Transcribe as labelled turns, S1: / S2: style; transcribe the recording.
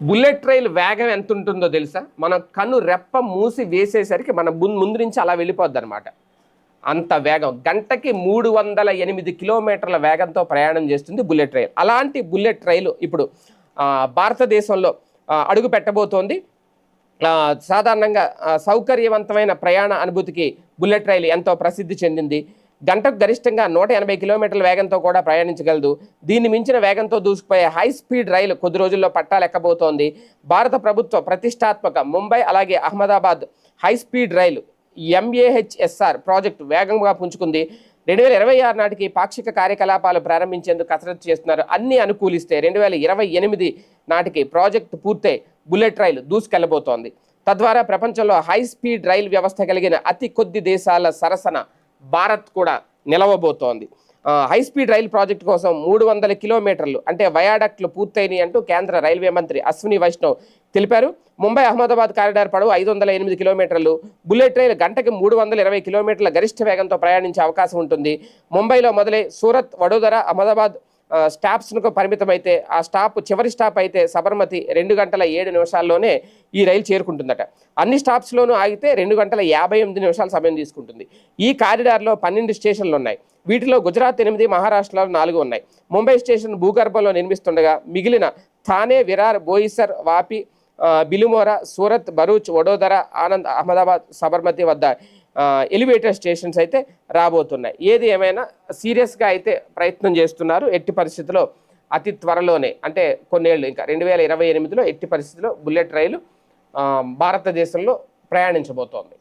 S1: Bullet రైలు వేగం ఎంత ఉంటుందో తెలుసా? మనం కన్ను రెప్ప మూసి వేసేసరికి మన ముందు నుంచి అలా వెళ్ళిపోద్ది అనమాట. అంత వేగం. గంటకి 308 కిలోమీటర్ల వేగంతో ప్రయాణం చేస్తుంది బుల్లెట్ రైలు. అలాంటి బుల్లెట్ రైలు ఇప్పుడు భారతదేశంలో అడుగు పెట్టబోతోంది. సాధారణంగా సౌకర్యవంతమైన ప్రయాణ అనుభూతికి బుల్లెట్ రైలు ఎంతో ప్రసిద్ధి చెందింది. గంటకు గరిష్టంగా 180 కిలోమీటర్ల వేగంతో కూడా ప్రయాణించగలదు. దీన్ని మించిన వేగంతో దూసుకుపోయే హై స్పీడ్ రైలు కొద్ది రోజుల్లో పట్టాలెక్కబోతోంది. భారత ప్రభుత్వ ప్రతిష్టాత్మక ముంబై అలాగే అహ్మదాబాద్ హై స్పీడ్ రైలు MAHSR ప్రాజెక్టు వేగంగా పుంజుకుంది. 2026 నాటికి పాక్షిక కార్యకలాపాలు ప్రారంభించేందుకు కసరత్తు చేస్తున్నారు. అన్ని అనుకూలిస్తే 2028 నాటికి ప్రాజెక్టు పూర్తయి బుల్లెట్ రైలు దూసుకెళ్లబోతోంది. తద్వారా ప్రపంచంలో హై స్పీడ్ రైలు వ్యవస్థ కలిగిన అతి కొద్ది దేశాల సరసన భారత్ కూడా నిలవబోతోంది. హై స్పీడ్ రైలు ప్రాజెక్టు కోసం 300 కిలోమీటర్లు అంటే వయాడక్ట్లు పూర్తయినాయి అంటూ కేంద్ర రైల్వే మంత్రి అశ్విని వైష్ణవ్ తెలిపారు. ముంబై అహ్మదాబాద్ కారిడార్ పొడవు 508 కిలోమీటర్లు. బుల్లెట్ రైలు గంటకి 320 కిలోమీటర్ల గరిష్ట వేగంతో ప్రయాణించే అవకాశం ఉంటుంది. ముంబైలో మొదలై సూరత్, వడోదర, అహ్మదాబాద్ స్టాప్స్కు పరిమితమైతే ఆ చివరి స్టాప్ అయితే సబర్మతి 2 గంటల 7 నిమిషాల్లోనే ఈ రైలు చేరుకుంటుందట. అన్ని స్టాప్స్లోనూ ఆగితే 2 గంటల 58 నిమిషాల సమయం తీసుకుంటుంది. ఈ కారిడార్లో 12 స్టేషన్లు ఉన్నాయి. వీటిలో గుజరాత్ 8, మహారాష్ట్రలో 4 ఉన్నాయి. ముంబై స్టేషన్ భూగర్భంలో నిర్మిస్తుండగా మిగిలిన థానే, విరార్, బోయిసర్, వాపి, బిలుమోరా, సూరత్, భరూచ్, వడోదర, ఆనంద్, అహ్మదాబాద్, సబర్మతి వద్ద ఎలివేటర్ స్టేషన్స్ అయితే రాబోతున్నాయి. ఏది ఏమైనా సీరియస్గా అయితే ప్రయత్నం చేస్తున్నారు. ఎట్టి పరిస్థితుల్లో అతి త్వరలోనే అంటే కొన్నేళ్ళు ఇంకా 2028లో ఎట్టి పరిస్థితుల్లో బుల్లెట్ రైలు భారతదేశంలో ప్రయాణించబోతోంది.